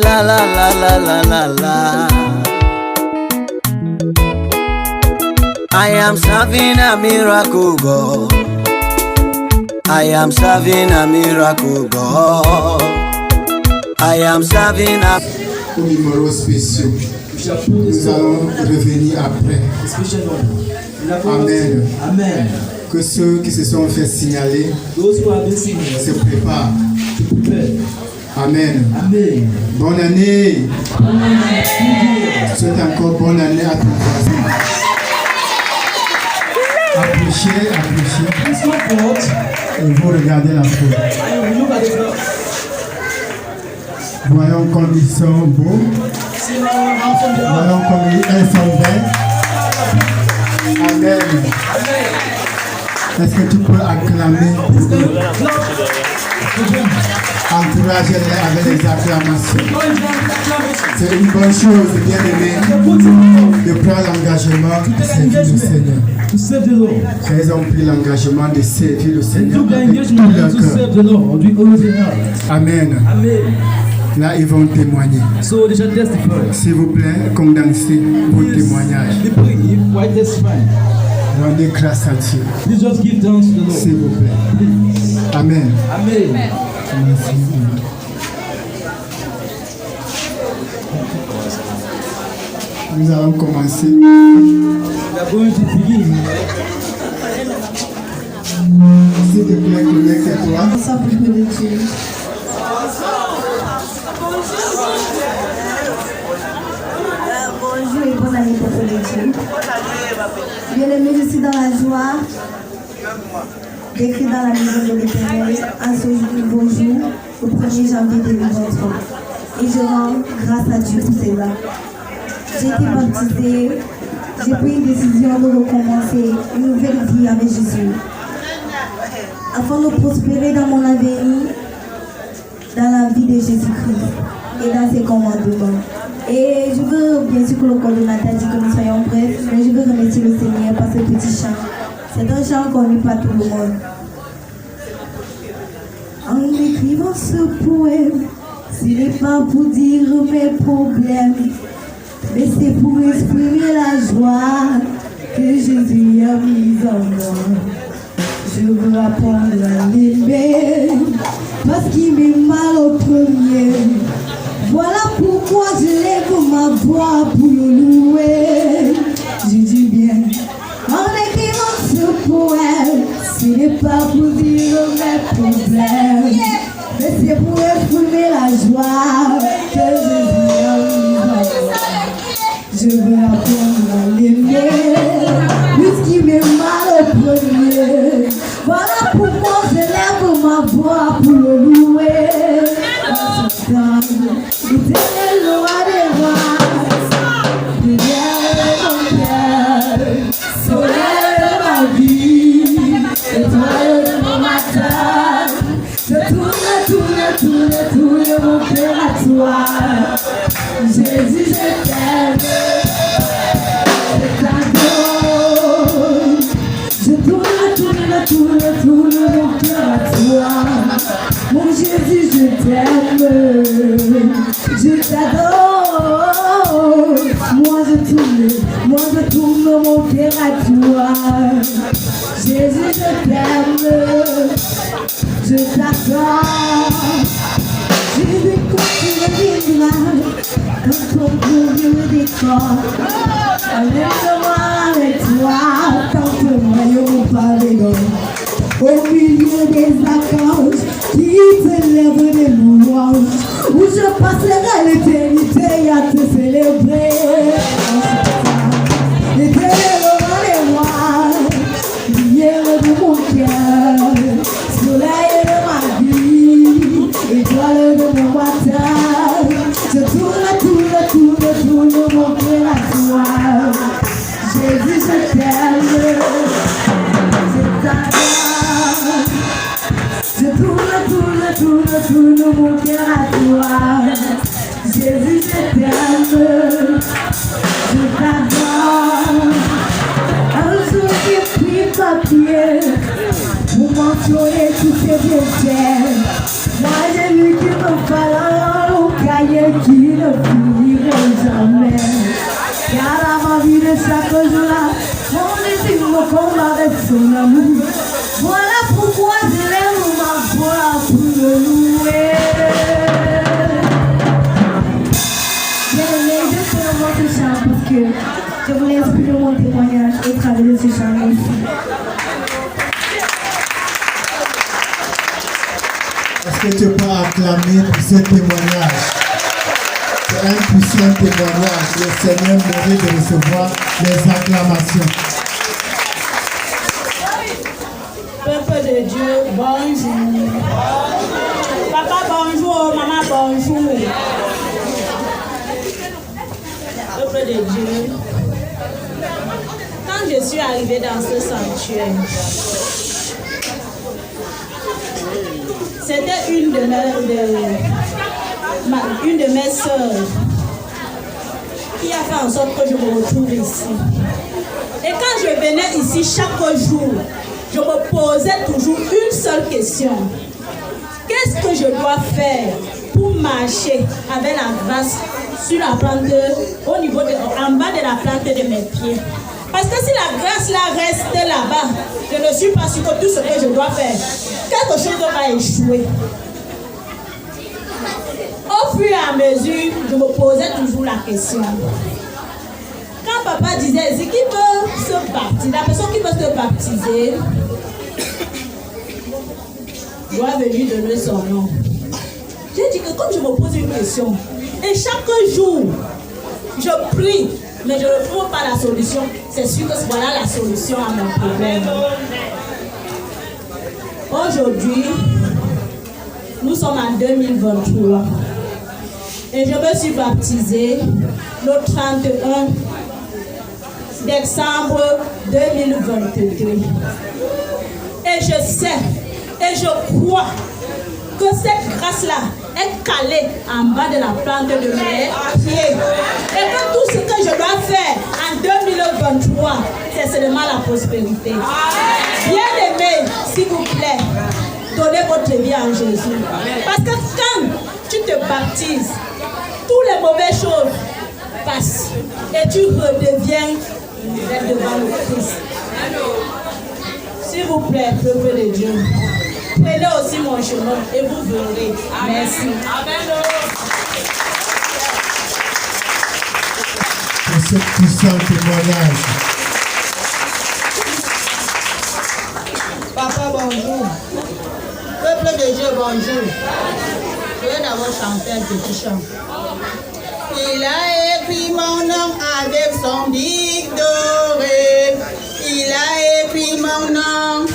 la la la la la la la. I am serving a miracle God. I am serving a miracle God. I am serving a... Au numéro spéciaux. Nous allons revenir après. Amen. Amen. Que ceux qui se sont fait signaler se préparent. Amen. Amen. Bonne année. Souhaite encore bonne année à ton voisin. Approchez. Et vous regardez la photo. Voyons comme ils sont beaux. Voyons comme elles sont belles. Amen. Est-ce que tu peux acclamer? Encouragez-les avec les acclamations. C'est une bonne chose, bien aimé, de prendre l'engagement de servir le Seigneur. Ils ont pris l'engagement de servir le Seigneur avec tout leur cœur. Amen. Là, ils vont témoigner. S'il vous plaît, condensez vos témoignages. Rendez grâce à Dieu. S'il vous plaît. Amen. Merci. Nous allons commencer. S'il te plaît, connecte-toi. Bonjour et bonne année pour Dieu. Bien-aimés, je suis dans la joie d'écrire dans la maison de l'Éternel un ce nouveau jour, au 1er janvier 2023. Et je rends grâce à Dieu pour cela. J'ai été baptisée, j'ai pris une décision de recommencer une nouvelle vie avec Jésus. Afin de prospérer dans mon avenir, dans la vie de Jésus-Christ et dans ses commandements. Et je veux bien sûr que le coordonnateur dit que nous soyons brefs, mais je veux remercier le Seigneur par ce petit chant. C'est un chant connu par tout le monde. En écrivant ce poème, ce n'est pas pour dire mes problèmes, mais c'est pour exprimer la joie que Jésus a mise en moi. Je veux apprendre à l'aimer, parce qu'il m'est mal au premier. Voilà pourquoi je lève ma voix pour le louer. Je dis bien, en écrivant ce poème, ce n'est pas pour dire mes problèmes, mais c'est pour exprimer la joie que Jésus a mise en moi. Je veux apprendre à l'aimer, puisqu'il m'est mal au premier. Voilà pourquoi je lève ma voix pour le louer. L'éternel roi des rois, lumière de mon cœur, soleil de ma vie, étoile de mon matin. Je tourne mon cœur à toi. Jésus, je t'aime, je t'adore. Je tourne mon cœur à toi. Mon Jésus, je t'aime, je t'adore. Moi je tourne mon cœur à toi. Jésus, je t'aime, je t'adore. Je vais continuer dans ton glorieux décor. Amène-moi avec toi, quand le royaume pavillon. Au milieu des archanges qui t'élèvent des louanges, où je passerai l'éternité à te célébrer. L'éternel roi des rois, lumière de mon cœur, soleil de ma vie, étoile de mon matin. Je tourne mon cœur à toi. Jésus, je t'aime, je t'adore. Je tourne mon cœur à toi. Jésus, je t'aime, je t'adore. Un jour j'ai pris papier pour mentionner tous ces biens. Moi j'ai vu qu'il me fallait un cahier qui forme avec son amour. Voilà pourquoi je l'aime ma foi pour le louer. Bien aimé, je fais vraiment ce chant parce que je voulais exprimer mon témoignage au travers de ce chant aussi. Est-ce que tu peux acclamer pour ce témoignage? C'est un puissant témoignage. Le Seigneur mérite de recevoir les acclamations. Peuple de Dieu, bonjour. Papa, bonjour. Maman, bonjour. Peuple de Dieu, quand je suis arrivée dans ce sanctuaire, c'était une de mes sœurs qui a fait en sorte que je me retrouve ici. Et quand je venais ici chaque jour, je me posais toujours une seule question. Qu'est-ce que je dois faire pour marcher avec la grâce sur la plante, au niveau en bas de la plante de mes pieds? Parce que si la grâce là reste là-bas, je ne suis pas sûre que tout ce que je dois faire, quelque chose va échouer. Au fur et à mesure, je me posais toujours la question. Quand papa disait, c'est qui veut se baptiser, la personne qui veut se baptiser doit venir donner son nom. J'ai dit que comme je me pose une question, et chaque jour, je prie, mais je ne trouve pas la solution, c'est sûr que voilà la solution à mon problème. Aujourd'hui, nous sommes en 2023 et je me suis baptisée le 31 décembre 2022. Et je sais et je crois que cette grâce-là est calée en bas de la plante de mes pieds. Et que tout ce que je dois faire en 2023, c'est seulement la prospérité. Bien-aimé, s'il vous plaît, donnez votre vie en Jésus. Parce que quand tu te baptises, toutes les mauvaises choses passent et tu redeviens devant le Christ. S'il vous plaît, peuple de Dieu, prenez aussi mon chemin et vous verrez. Merci. Pour ce puissant témoignage. Papa, bonjour. Peuple de Dieu, bonjour. Je vais d'abord chanter un petit chant. Il a écrit mon nom avec son bic doré. Il a écrit mon nom.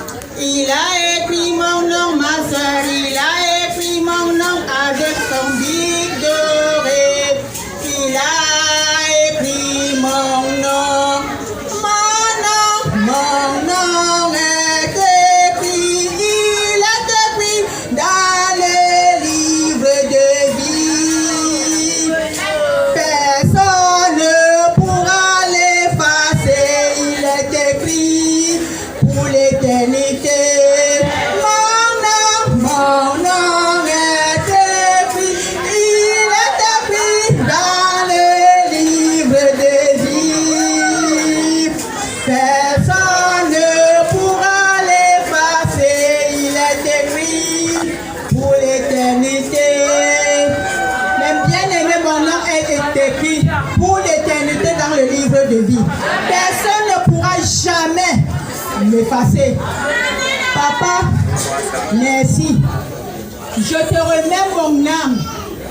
Il a écrit mon nom, ma soeur. Il a écrit mon nom avec son bic doré. Il a écrit mon nom. Mon nom est écrit. Il est écrit dans le livre de vie. Personne ne pourra l'effacer. Il est écrit pour l'éternité. Mon nom est écrit. Il est écrit dans le livre de vie. Personne ne pourra l'effacer. Il est écrit pour l'éternité. Mais bien aimé, mon nom est écrit pour l'éternité dans le livre de vie. Personne ne pourra jamais m'effacer. Papa, merci. Je te remets mon âme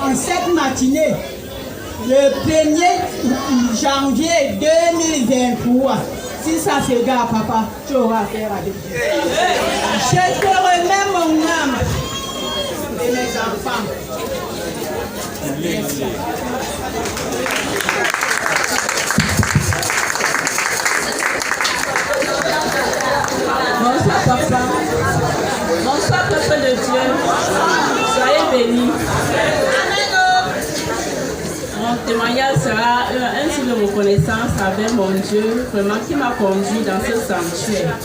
en cette matinée, le 1er janvier 2023. Si ça s'égare, papa, tu auras affaire avec Dieu. Je te remets mon âme et mes enfants. Merci. Bonsoir papa, bonsoir peuple de Dieu, soyez bénis. Mon témoignage sera un signe de reconnaissance avec mon Dieu, vraiment qui m'a conduit dans ce sanctuaire.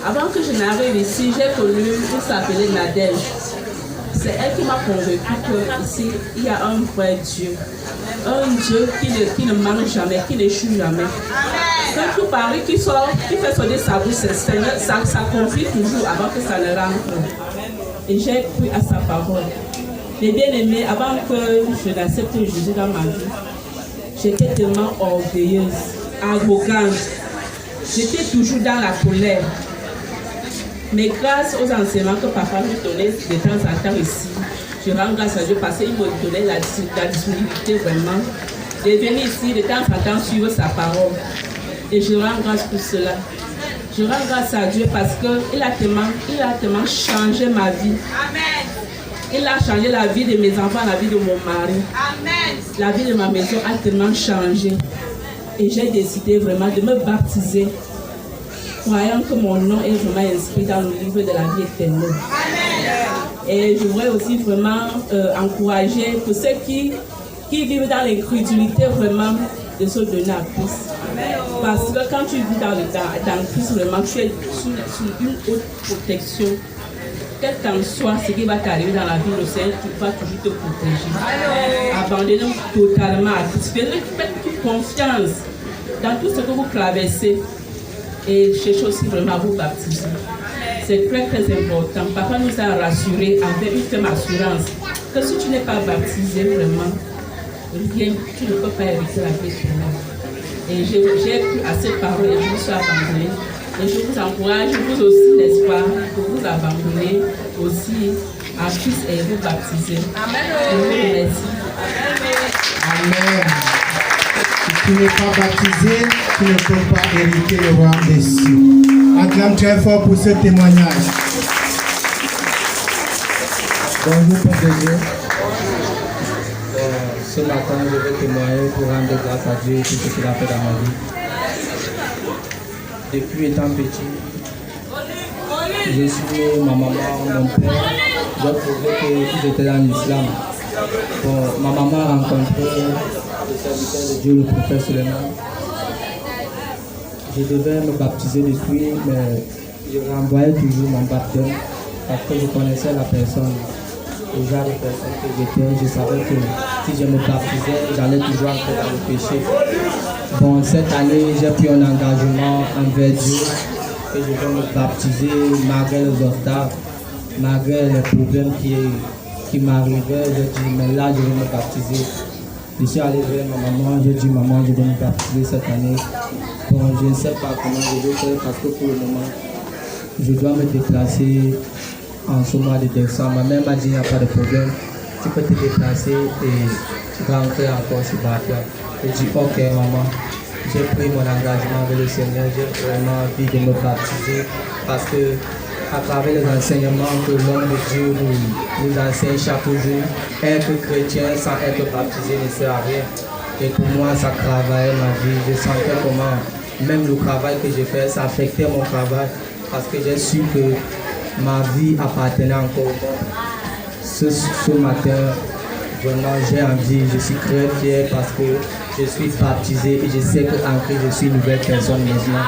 Avant que je n'arrive ici, j'ai connu une s'appelait Nadège. c'est elle qui m'a convaincu qu'ici, il y a un vrai Dieu. Un Dieu qui ne manque jamais, qui n'échoue jamais. Quand tout parle, qui fait sonner sa bouche, ça confie toujours avant que ça ne rentre. Et j'ai cru à sa parole. Les bien-aimés, avant que je n'accepte Jésus dans ma vie, j'étais tellement orgueilleuse, arrogante. J'étais toujours dans la colère. Mais grâce aux enseignements que papa me donnait de temps en temps ici, je rends grâce à Dieu parce qu'il me donnait la disponibilité vraiment de venir ici de temps en temps suivre sa parole. Et je rends grâce pour cela. Je rends grâce à Dieu parce qu'il a tellement changé ma vie. Amen. Il a changé la vie de mes enfants, la vie de mon mari. Amen. La vie de ma maison a tellement changé. Et j'ai décidé vraiment de me baptiser, croyant que mon nom est vraiment inscrit dans le livre de la vie éternelle. Amen. Et je voudrais aussi vraiment encourager pour ceux qui vivent dans l'incrédulité vraiment de se donner à Christ. Amen. Parce que quand tu vis dans Christ, vraiment, tu es sous une haute protection. Quel qu'en soit ce qui va t'arriver dans la vie, le Seigneur va toujours te protéger. Abandonnez-vous totalement à Christ. Faites confiance dans tout ce que vous traversez et cherchez aussi vraiment à vous baptiser. C'est très très important. Papa nous a rassurés avec une ferme assurance que si tu n'es pas baptisé vraiment, rien, tu ne peux pas éviter la vie éternelle. Et j'ai cru à cette parole et je me suis abandonnée. Et je vous encourage, vous aussi, n'est-ce pas, que vous abandonnez aussi à Christ et vous baptisez. Amen. Je vous remercie. Amen. Si tu n'es pas baptisé, tu ne peux pas hériter le royaume des cieux. Acclame très fort pour ce témoignage. Bonjour, Père de Dieu. Ce matin, je vais témoigner pour rendre grâce à Dieu pour ce qu'il a fait dans ma vie. Depuis étant petit, je suis ma maman, mon père. J'ai trouvé qu'ils étaient dans l'islam. Bon, ma maman a rencontré le serviteur de Dieu, le prophète Suleiman. Je devais me baptiser depuis, mais je renvoyais toujours mon baptême parce que je connaissais la personne. Le genre de personne que j'étais, je savais que si je me baptisais, j'allais toujours entrer dans le péché. Bon, cette année, j'ai pris un engagement envers Dieu que je vais me baptiser malgré les obstacles, malgré les problèmes qui m'arrivaient. J'ai dit, mais là, je vais me baptiser. Je suis allé vers ma maman, j'ai dit, maman, je vais me baptiser cette année. Bon, je ne sais pas comment je vais faire parce que pour le moment, je dois me déplacer en ce mois de décembre. Ma mère m'a dit, il n'y a pas de problème, tu peux te déplacer et tu vas entrer encore sur Bafia. J'ai dit, ok maman, j'ai pris mon engagement avec le Seigneur, j'ai vraiment envie de me baptiser parce que à travers les enseignements que l'homme de Dieu nous enseigne chaque jour, être chrétien sans être baptisé ne sert à rien. Et pour moi, ça travaillait ma vie. Je sentais comment, même le travail que j'ai fait, ça affectait mon travail parce que j'ai su que ma vie appartenait encore au monde. Ce matin, vraiment, j'ai envie, je suis très fier parce que je suis baptisé et je sais qu'en Christ, je suis une nouvelle personne maintenant.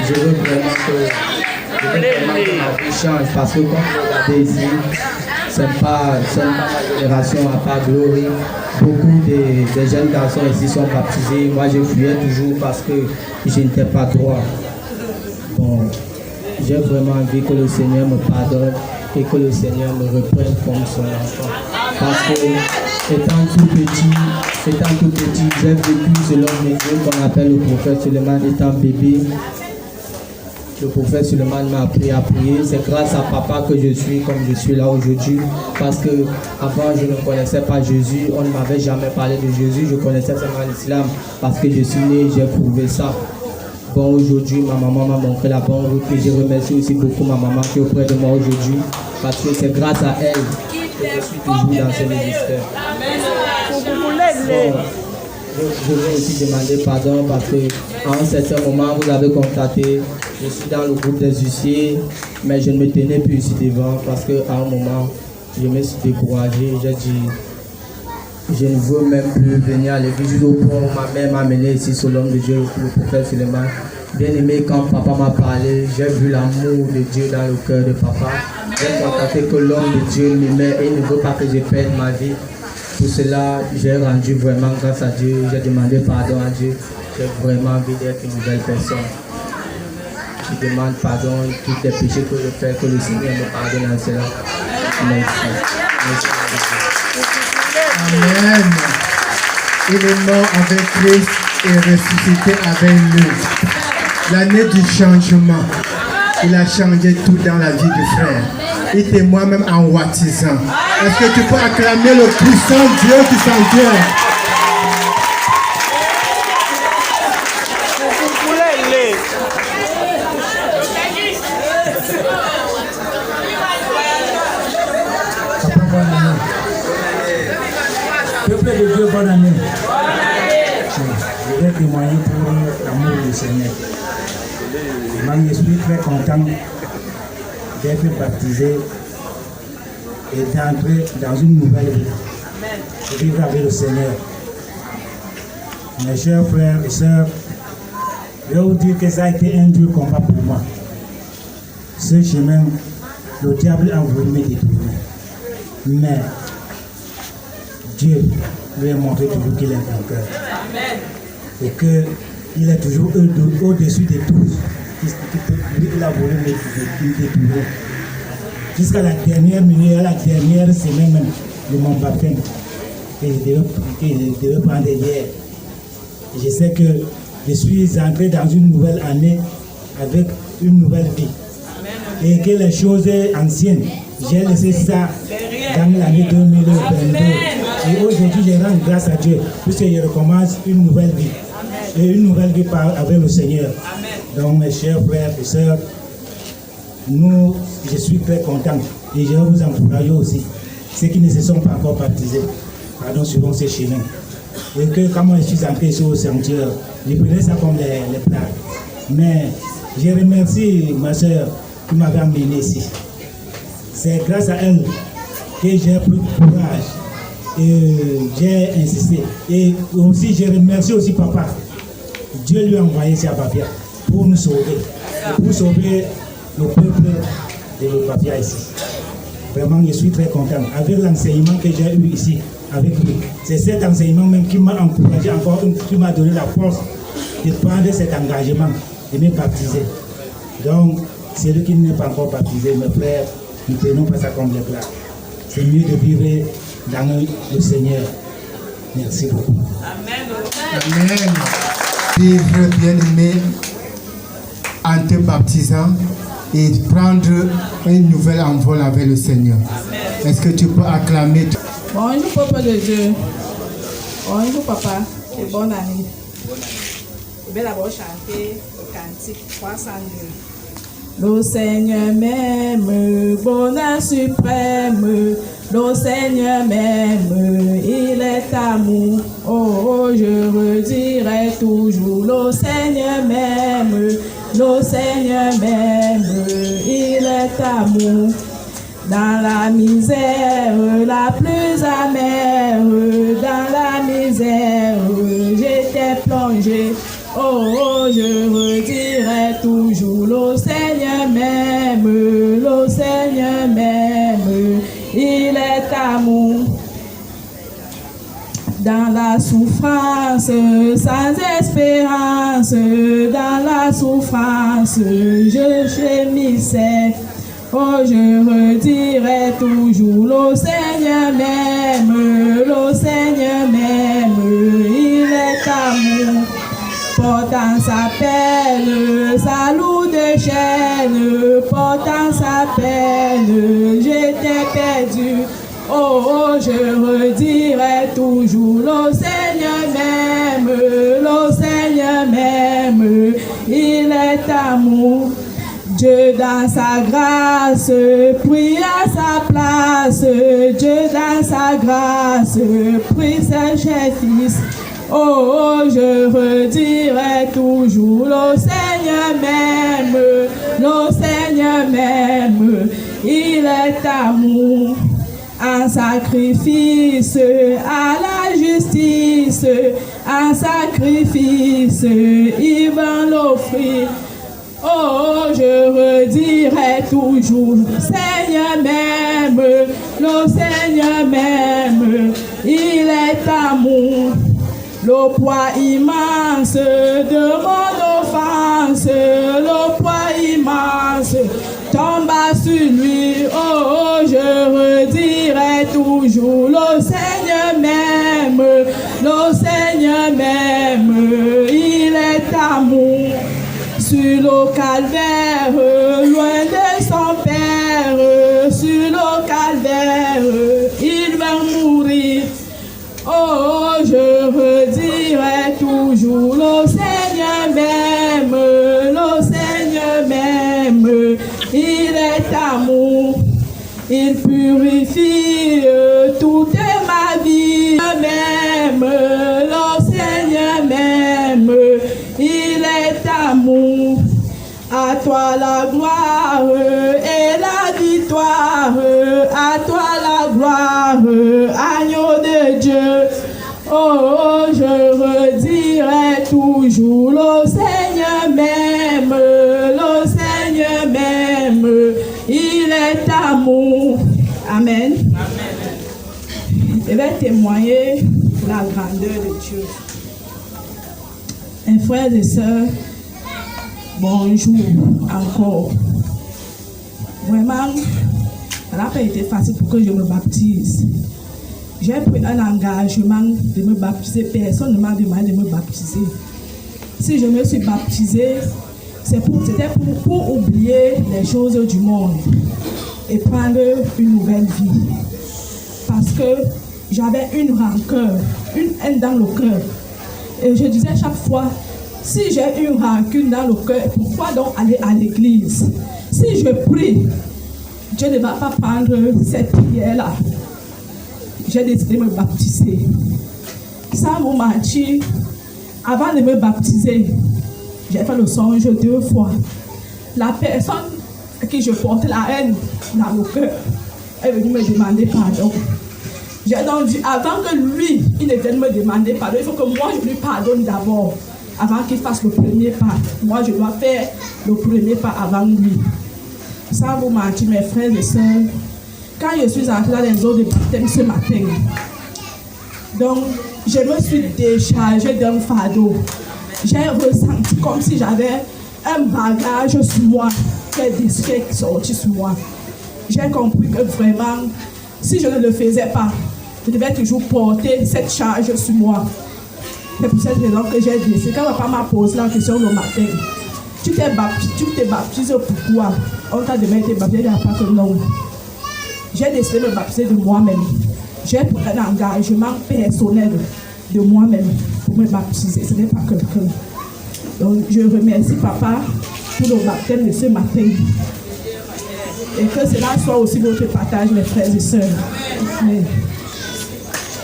Je veux vraiment que ma vie change parce que comme vous regardez ici, c'est pas ma génération à part gloire. Beaucoup de jeunes garçons ici sont baptisés. Moi, je fuyais toujours parce que je n'étais pas droit. Bon, j'ai vraiment envie que le Seigneur me pardonne et que le Seigneur me reprenne comme son enfant. Parce que étant tout petit, j'ai vécu selon mes yeux qu'on appelle le prophète Suleiman étant bébé. Le prophète Suleiman m'a appris à prier. C'est grâce à papa que je suis comme je suis là aujourd'hui. Parce que avant je ne connaissais pas Jésus. On ne m'avait jamais parlé de Jésus. Je connaissais seulement l'islam. Parce que je suis né, j'ai prouvé ça. Bon, aujourd'hui, ma maman m'a montré la bonne route. Et je remercie aussi beaucoup ma maman qui est auprès de moi aujourd'hui. Parce que c'est grâce à elle que je suis toujours dans ce ministère. Bon, je veux aussi demander pardon parce qu'à un certain moment, vous avez constaté, je suis dans le groupe des huissiers, mais je ne me tenais plus ici devant parce qu'à un moment, je me suis découragé. J'ai dit, je ne veux même plus venir à l'église au point où ma mère m'a amené ici sur l'homme de Dieu, le prophète Suleiman. Bien aimé, quand papa m'a parlé, j'ai vu l'amour de Dieu dans le cœur de papa. J'ai constaté que l'homme de Dieu m'aimait et ne veut pas que je perde ma vie. Pour cela, j'ai rendu vraiment grâce à Dieu. J'ai demandé pardon à Dieu. J'ai vraiment envie d'être une nouvelle personne. Je demande pardon tous les péchés que je fais, que le Seigneur me pardonne en cela. Merci. Amen. Il est mort avec Christ et ressuscité avec nous. L'année du changement, il a changé tout dans la vie du frère. Il était moi-même en baptisant. Est-ce que tu peux acclamer le puissant Dieu qui s'en vient? Peuple de Dieu, bonne année. Je vais témoigner pour l'amour du Seigneur. Je suis très content d'être baptisé et d'entrer dans une nouvelle vie. De vivre avec le Seigneur. Mes chers frères et sœurs, je vais vous dire que ça a été un dur combat pour moi. Ce chemin, le diable a voulu me détourner. Mais Dieu lui a montré toujours qu'il est vainqueur. Et qu'il est toujours au-dessus de tout. Il a voulu me détourner. Jusqu'à la dernière minute, à la dernière semaine même de mon baptême, que je devais prendre hier. Et je sais que je suis entré dans une nouvelle année avec une nouvelle vie. Et que les choses anciennes, j'ai laissé ça dans l'année 2022. Et aujourd'hui, je rends grâce à Dieu, puisque je recommence une nouvelle vie. Et une nouvelle vie avec le Seigneur. Donc, mes chers frères et sœurs, je suis très content. Et je vais vous encourager aussi, ceux qui ne se sont pas encore baptisés, pardon, suivant ces chemins. Et que quand moi je suis entré sur le sanctuaire, je prenais ça comme les plats. Mais je remercie ma soeur qui m'avait amené ici. C'est grâce à elle que j'ai pris courage et j'ai insisté. Et aussi, je remercie aussi papa. Dieu lui a envoyé sa Bafia pour nous sauver. Pour sauver le peuple de l'Obafia ici. Vraiment, je suis très content. Avec l'enseignement que j'ai eu ici, avec lui. C'est cet enseignement même qui m'a encouragé encore, qui m'a donné la force de prendre cet engagement, de me baptiser. Donc, celui qui n'est pas encore baptisé, mes frères, ne prenons pas ça comme des plats. C'est mieux de vivre dans le Seigneur. Merci beaucoup. Amen. Vivre bien-aimé en te baptisant et prendre une nouvelle envol avec le Seigneur. Est-ce que tu peux acclamer? Bonjour, peuple de Dieu. Bonjour, papa. Et bonne année. Je vais d'abord chanter le cantique 302. Le Seigneur m'aime, bonheur suprême. Le Seigneur m'aime, il est amour. Oh, je redirai toujours. Le Seigneur m'aime, le Seigneur m'aime, il est amour. Dans la misère la plus amère, dans la misère, j'étais plongé. Oh, je redirai toujours, le Seigneur m'aime, le Seigneur m'aime, il est amour. Dans la souffrance, sans espérance, dans la souffrance, je gémissais. Oh, je redirai toujours, le Seigneur m'aime, le Seigneur m'aime, il est amour. Portant sa peine, sa lourde chaîne, portant sa peine, j'étais perdu. Oh, je redirai toujours, le Seigneur m'aime, le Seigneur m'aime, il est amour. Dieu dans sa grâce, prie à sa place, Dieu dans sa grâce, prie ses chers fils. Oh, je redirai toujours, le Seigneur m'aime, le Seigneur m'aime, il est amour. Un sacrifice à la justice, un sacrifice, il va l'offrir. Oh, je redirai toujours, le Seigneur m'aime, le Seigneur m'aime, il est amour. Le poids immense de mon offense, le poids immense tomba sur lui. Oh, je redirai toujours, le Seigneur m'aime, le Seigneur m'aime, il est amour. Sur le calvaire, loin de son père, sur le calvaire, il va mourir. Oh, je redirai toujours, le Seigneur m'aime, le Seigneur m'aime, il est amour, il purifie toute ma vie. M'aime, le Seigneur m'aime, il est amour. À toi la gloire et la victoire, à toi la gloire, agneau de Dieu. Oh, je redirai toujours, le Seigneur m'aime, le Seigneur m'aime, il est amour. Amen. Je vais témoigner la grandeur de Dieu. Mes frères et sœurs, bonjour encore. Vraiment, ça n'a pas été facile pour que je me baptise. J'ai pris un engagement de me baptiser. Personne ne m'a demandé de me baptiser. Si je me suis baptisée, c'était pour oublier les choses du monde et prendre une nouvelle vie. Parce que j'avais une rancœur, une haine dans le cœur. Et je disais chaque fois, si j'ai une rancune dans le cœur, pourquoi donc aller à l'église? Si je prie, Dieu ne va pas prendre cette prière-là. J'ai décidé de me baptiser. Sans vous mentir, avant de me baptiser, j'ai fait le songe 2 fois. La personne à qui je portais la haine dans le cœur est venue me demander pardon. J'ai donc dit, avant que lui, il ne vienne me demander pardon, il faut que moi je lui pardonne d'abord, avant qu'il fasse le premier pas. Moi, je dois faire le premier pas avant lui. Sans vous mentir, mes frères et sœurs, quand je suis entrée dans les eaux de baptême ce matin, donc je me suis déchargée d'un fardeau. J'ai ressenti comme si j'avais un bagage sur moi, qui est sorti sur moi. J'ai compris que vraiment, si je ne le faisais pas, je devais toujours porter cette charge sur moi. C'est pour cette raison que j'ai décidé. Quand ma femme m'a posé la question le matin, tu t'es baptisé pourquoi? On t'a demandé de te baptiser, il n'y a pas que non. J'ai décidé de me baptiser de moi-même. J'ai pris un engagement personnel de moi-même pour me baptiser. Ce n'est pas quelqu'un. Donc je remercie Papa pour le baptême de ce matin. Et que cela soit aussi votre partage, mes frères et sœurs. Amen.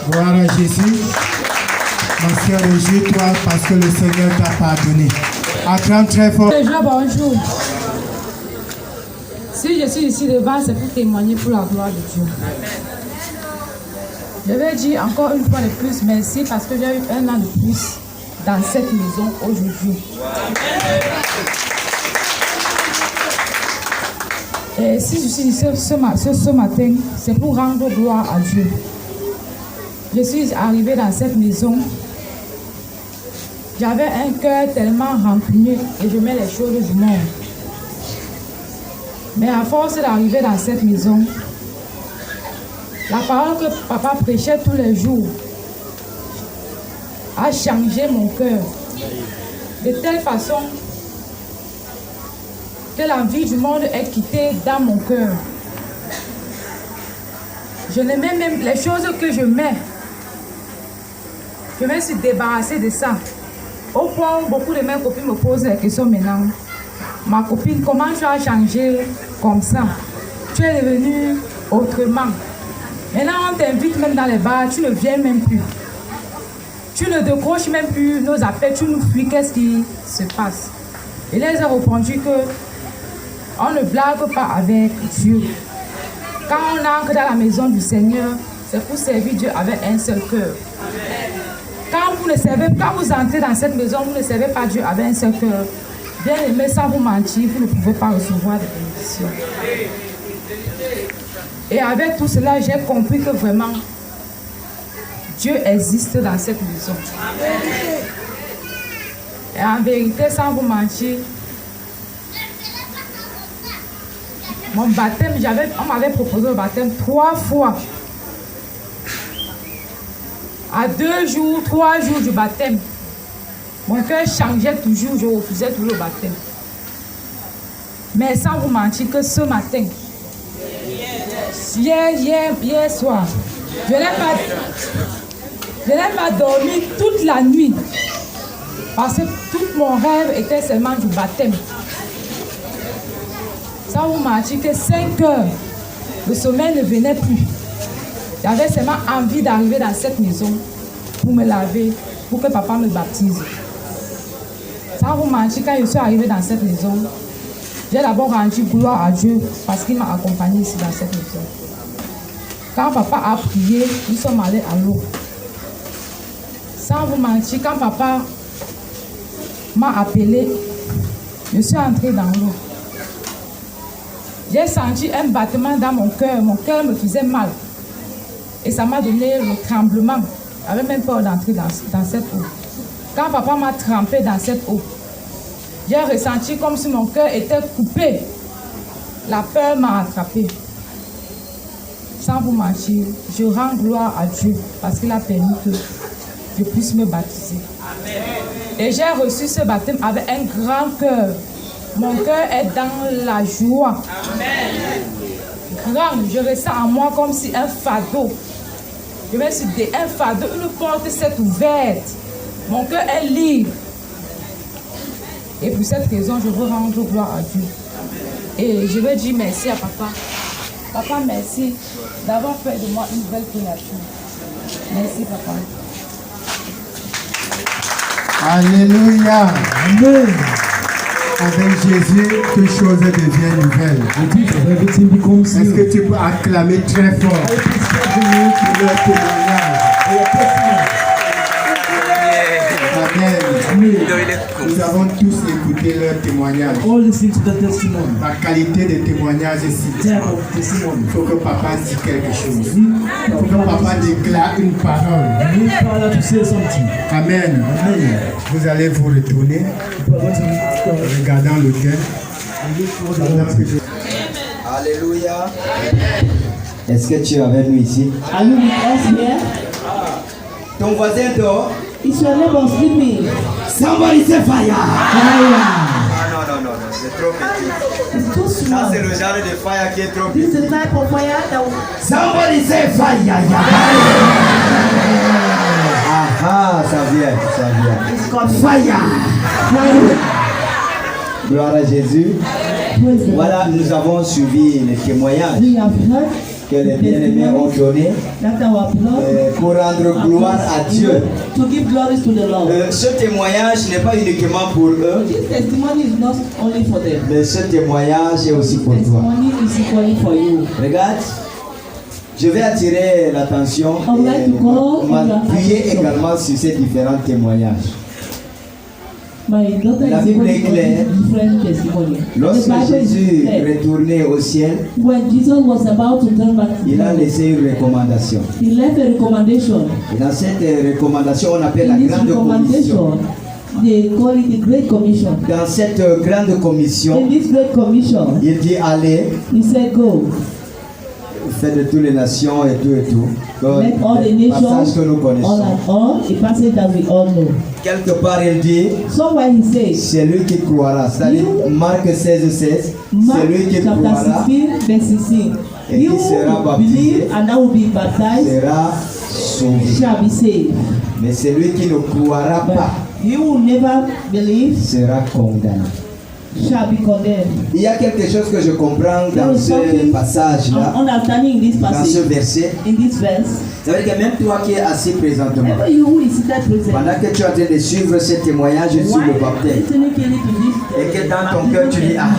Gloire à Jésus. Ma soeur, réjouis-toi parce que le Seigneur t'a pardonné. Acclame très fort. Bonjour. Si je suis ici devant, c'est pour témoigner pour la gloire de Dieu. Je vais dire encore une fois de plus merci parce que j'ai eu 1 an de plus dans cette maison aujourd'hui. Et si je suis ici ce matin, c'est pour rendre gloire à Dieu. Je suis arrivée dans cette maison. J'avais un cœur tellement rancunier et je mets les choses du monde. Mais à force d'arriver dans cette maison, la parole que Papa prêchait tous les jours a changé mon cœur de telle façon que l'envie du monde est quittée dans mon cœur. Je ne mets même les choses que je mets. Je me suis débarrassée de ça. Au point où beaucoup de mes copines me posent la question maintenant. Ma copine, comment tu as changé comme ça? Tu es devenue autrement. Maintenant, on t'invite même dans les bars, tu ne viens même plus. Tu ne décroches même plus nos appels, tu nous fuis. Qu'est-ce qui se passe? Et les a répondu que on ne blague pas avec Dieu. Quand on entre dans la maison du Seigneur, c'est pour servir Dieu avec un seul cœur. Quand vous ne servez, quand vous entrez dans cette maison, vous ne servez pas Dieu avec un seul cœur. Bien aimé, sans vous mentir, vous ne pouvez pas recevoir de bénédictions. Et avec tout cela, j'ai compris que vraiment, Dieu existe dans cette maison. Et en vérité, sans vous mentir, mon baptême, on m'avait proposé le baptême 3 fois. À 2 jours, 3 jours du baptême, mon cœur changeait toujours, je refusais toujours le baptême. Mais sans vous mentir que ce matin, hier soir, je n'ai pas dormi toute la nuit. Parce que tout mon rêve était seulement du baptême. Sans vous mentir que 5 heures, le sommeil ne venait plus. J'avais seulement envie d'arriver dans cette maison pour me laver, pour que papa me baptise. Sans vous mentir, quand je suis arrivée dans cette maison, j'ai d'abord rendu gloire à Dieu parce qu'il m'a accompagnée ici dans cette maison. Quand papa a prié, nous sommes allés à l'eau. Sans vous mentir, quand papa m'a appelé, je suis entrée dans l'eau. J'ai senti un battement dans mon cœur me faisait mal. Et ça m'a donné le tremblement. J'avais même peur d'entrer dans cette eau. Quand papa m'a trempé dans cette eau, j'ai ressenti comme si mon cœur était coupé. La peur m'a attrapé. Sans vous mentir, je rends gloire à Dieu parce qu'il a permis que je puisse me baptiser. Et j'ai reçu ce baptême avec un grand cœur. Mon cœur est dans la joie. Grand, je ressens en moi comme si un fardeau. Je me suis dit, un fardeau, une porte s'est ouverte. Mon cœur est libre. Et pour cette raison, je veux rendre gloire à Dieu. Et je veux dire merci à papa. Papa, merci d'avoir fait de moi une belle créature. Merci, papa. Alléluia. Amen. Avec Jésus, que choses deviennent nouvelles. Est-ce que tu peux acclamer très fort pour leur témoignage? Amen. Nous avons tous écouté leur témoignage. La qualité des témoignages est si différente. Il faut que papa dise quelque chose. Il faut que papa déclare une parole. Amen. Vous allez vous retourner en regardant le cœur. Alléluia. Est-ce que tu es avec nous ici? Are you with us here? Ton voisin dort. Is your neighbor sleeping? Somebody say fire. Fire. Non, c'est trop petit. It's too Ça, small. c'est le genre de fire qui est trop This is petit. the type of fire that will... Somebody say fire. Ah, ça vient. is coming. Fire. Gloire à Jésus. Praise the Voilà, nous avons suivi les témoignages We have heard que les bien-aimés ont donnés that our blood pour rendre gloire à Dieu. to give glory to the Lord. Ce témoignage n'est pas uniquement pour eux, This testimony is not only for them. mais ce témoignage est aussi pour toi. Testimony is equally for you. Regarde, je vais attirer l'attention I would like to call et m'appuyer your attention. également sur ces différents témoignages. My daughter La is Bible able est to claire. give different testimony. Lorsque The Bible is Jésus clear. retournait au ciel, When Jesus was about to turn back to il a heaven, laissé une recommandation. he left a recommendation. Et dans cette recommandation, on appelle In la this grande commission. recommendation, they call it the Great Commission. Dans cette grande commission, In this Great Commission, il dit allez, he said, go, faites de toutes les nations et tout et tout. Donc, let all the le passage nations, que nous all connaissons. and all, a passage that we all know. Quelque part, il dit Somewhere he says, c'est lui qui croira. C'est-à-dire, Marc 16:16, Mark c'est lui qui chapter croira 16, verse 16. Et He qui who sera baptisé believe and that will be baptized sera sauvé. shall be saved. Mais celui qui ne croira But pas he who never believes sera condamné. shall be condemned. Il y a quelque chose que je comprends There dans is ce something passage-là, I'm understanding in this dans ce passage, verset. in this verse. Ça veut dire que même toi qui es assis présentement, Ever you who is seated present, pendant que tu es en train de suivre ce témoignage sur why le baptême, listening clearly to this et que dans ton cœur tu dis, ah,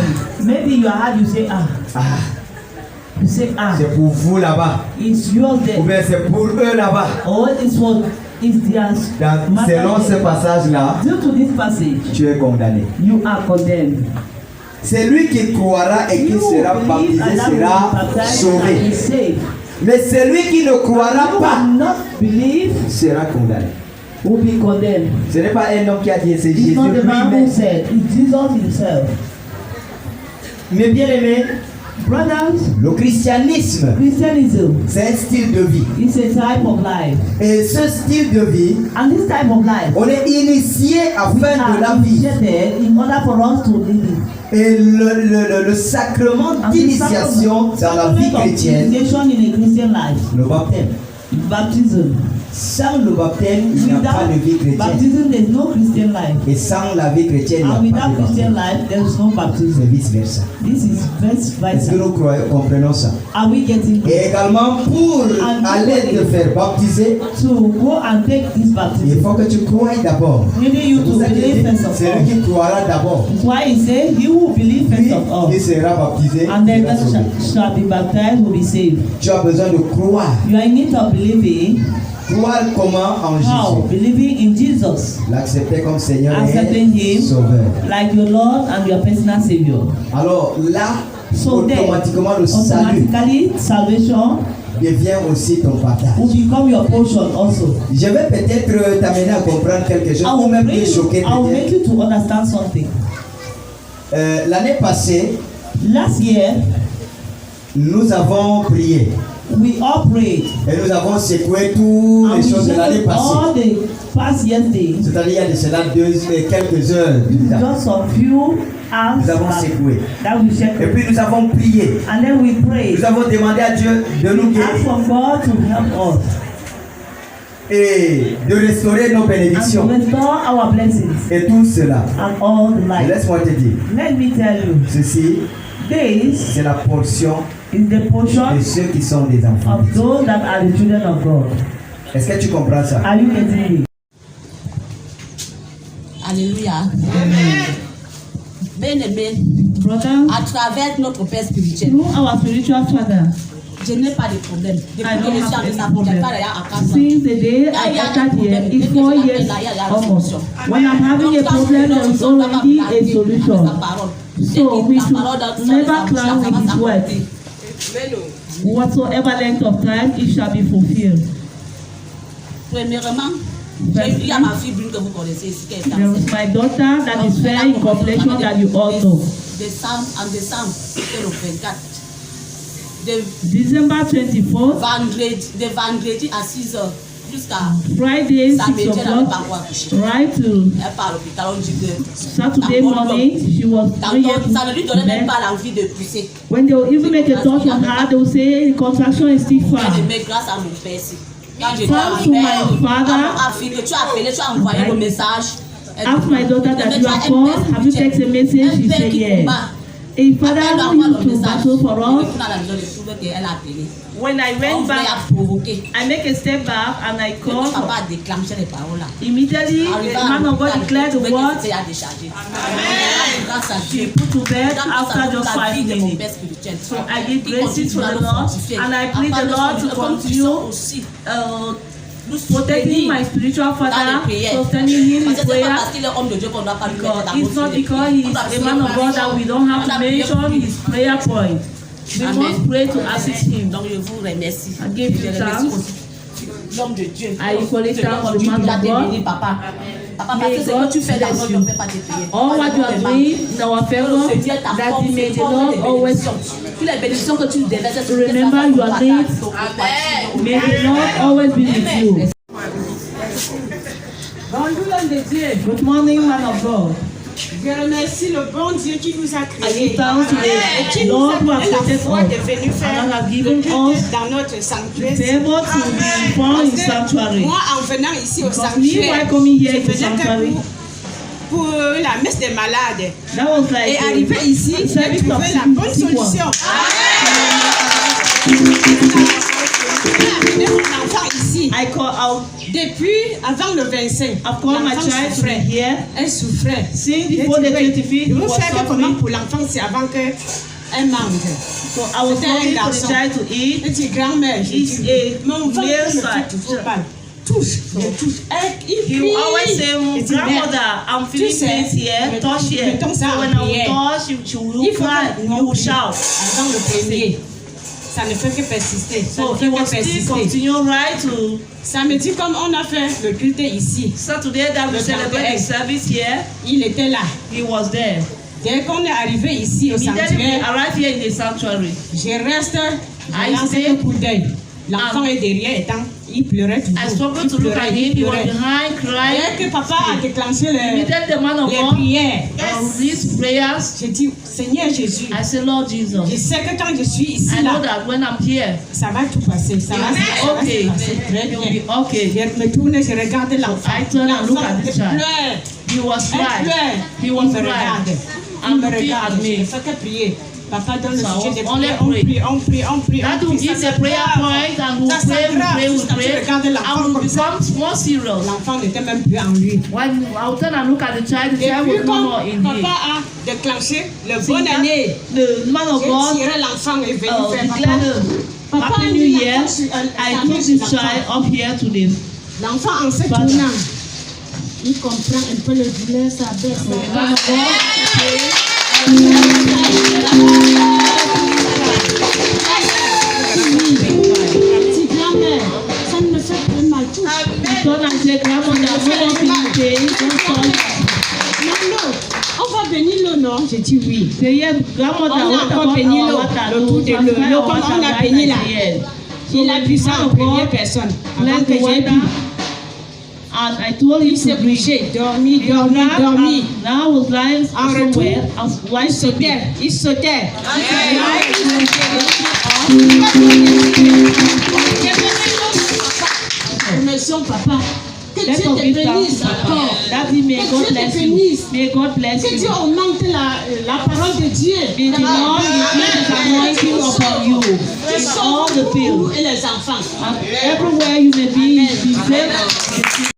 maybe in your heart you say, ah, You say, ah, c'est pour vous là-bas. it's yours Ou there. bien c'est pour eux là-bas. Or it's what is theirs. Selon ce passage-là, Due to this passage, tu es condamné. you are condemned. C'est lui qui croira et qui You sera believe baptisé and that will be sera baptized and sauvé. is saved. Mais celui qui ne croira You pas will not believe, sera condamné. will be condemned. Ce n'est pas un homme qui a dit, c'est It's Jésus not the man who lui-même. said, it's Jesus himself. Mais bien aimé, Brothers, le christianisme, Christianism c'est un style de vie. is a type of life. Et ce style de vie, And this type of life, on est initié afin de la are vie. initiated in order for us to live it. Et le sacrement And the d'initiation dans la vie sacrament of chrétienne, initiation in a Christian life, le baptême. baptism. Sans le baptême, il n'y a pas de vie Without chrétienne. baptism, there is no Christian life. Et sans la vie chrétienne, And il n'y a pas without de Christian baptême. life, there is no C'est baptism. vice versa. This is vice Est-ce que versa. nous comprenons ça? Are we getting Et également, pour aller te faire baptiser, to go and take this il baptism? faut que tu croies d'abord. We need you C'est to pour ça qu'il believe dit, first of c'est all. lui qui croira d'abord. That's why he said, he who believe Puis, first of all, il sera baptisé. and then il sera sauvé. shall be baptized, will be saved. Tu as besoin de croire. You are in need of believing. Croire comment en How? Jésus. Believing in Jesus. L'accepter comme Seigneur Accepting et him Sauveur. like your Lord and your personal Savior. Alors là, So then, automatiquement le salut automatically salvation devient aussi ton partage. will become your portion also. Je vais peut-être t'amener à comprendre quelque chose I ou will, même te choquer I will make peut-être. you to understand something. L'année passée, Last year, nous avons prié we all prayed. et nous avons secoué toutes And les we choses de l'année shared passée. all the past yesterday. C'est-à-dire il y a de cela quelques heures plus tard. Just a few hours Nous avons back secoué. that we shared. Et puis nous avons prié. And then we prayed. Nous avons demandé à Dieu de nous We asked guérir for God to help us et de restaurer nos and to bénédictions. restore our blessings Et tout cela, and all the life. laisse-moi te dire, Let me tell you, ceci, this c'est la portion is the portion de ceux qui sont des enfants. of those that are the children of God. Est-ce que tu comprends ça? Are you getting it? Alléluia. Bien-aimé, Brother, à travers notre Père spirituel, through our spiritual father, je n'ai pas de problème. I Depuis que don't je suis have en any ça, problem. il Since the day I entered here, it's 4 years almost. When I'm having a problem, there is already a solution. So we should never clown with his word. Whatsoever length of time, it shall be fulfilled. Premièrement, j'ai dit à ma fille brune que vous connaissez ici, qui est There is my daughter that is fair in complexion that you all know. En décembre, c'était le 24. De December 24th, vendredi à 6 h jusqu'à Friday, 6 samedi, elle n'avait o'clock, pas encore accouché. right to Elle part à l'hôpital, on dit que Saturday morning, she was 3 years ça ne lui donnait même old. pas l'envie de pousser. When they will even make a touch on her, they will say the contraction is still far. Mais grâce à mon père, quand j'étais Thanks to my father, tu as appelé, tu as envoyé le message. ask my daughter that you have called, have you texted a message? She said yes. A father who used to battle for us. When I went back, I make a step back and I called. Immediately, the man of God declared the word. She put to bed after just 5 minutes. So I give praises to the Lord and I plead the Lord to continue protecting my spiritual father, sustaining him in prayer. Because it's not because he is a man of God that we don't have to mention his prayer point. We must pray to assist him. Donc je vous remercie. I give you thanks. L'homme de Dieu. I equally thank the man of God. Papa. Papa, parce que ce que tu fais dans notre, on ne peut pas te payer. All what you are doing in our favor, that he may the Lord always Toutes les bénédictions que tu nous déverses, remember your needs. May the Lord always be with you. Bonjour l'homme de Dieu. Good morning, man of God. Je remercie le bon Dieu qui nous a I créés give thanks to et qui the nous a Lord who has donné la created foi us de venir faire and has le given culte us dans notre sanctuaire. the favor to be found in sanctuary. Moi, en venant ici au Because me, sanctuaire, while coming here je to venais sanctuary, que pour la messe des malades. that was like Et arrivé ici, j'ai service of trouvé la bonne sick one. solution. Mon enfant ici. I call out Depuis avant le 25, I've called my l'enfant child to be souffrait. here. Elle souffrait. Since J'ai before dit, the oui, 25th, je he veux was faire comment suffering. pour l'enfant, c'est avant que Elle mange. So I was talking to the child to eat. Elle dit, grand-mère, It's a mon ventre male me fait side. toujours mal. Touche, je touche. He will always say, grandmother, I'm feeling things here, touch here. So when I will touch, she will cry, you will shout. Dans le premier, ça ne fait que persister. So he was still continue right to samedi, comme on a fait le culte ici. Saturday that we celebrate the service here. Il était là. He was there. Dès qu'on est arrivé ici au sanctuaire, arrived here in the sanctuary. Je reste, je lance un coup d'œil. L'enfant est derrière, il pleurait toujours. I struggled to look at him. He was behind crying. Dès que papa a déclenché les prières, these prayers, j'ai dit, Seigneur Jésus, I said, Lord Jesus, je sais que quand je suis ici, I know that when I'm here, ça va tout passer. Ça va okay. Très bien. Okay. Je me tourne, je regarde l'enfant. I turn and look at the child. He was crying. He was crying. Il me regarde. Je ne fais que prier. Papa donne le sujet des only prières. On prie. That will give the prayer point and we'll pray. I will become more serious. L'enfant n'était même plus en lui. When I'll turn and look at the child, the child will no more in him. Papa a déclenché le bonne année. The man of God tiré l'enfant et venu faire papa. Happy New Year. I took this child up here to the l'enfant en se tournant. Il comprend un peu le douleur, ça baisse. Ça ne me fait plus mal. On va bénir l'eau, non? J'ai dit oui. On a encore béni l'eau. Le tout de l'eau, comme on a béni là. Il a bu ça en première personne. Avant que j'ai bu. And I told him to coucher, dormi. Now I was lying somewhere. Il sautait. Merci papa. Que Dieu te bénisse encore. May God bless you. May God bless you. Que Dieu augmente la parole de Dieu. May the Lord increase His anointing upon you. In all the fields. Et les enfants. And everywhere you may be, be filled.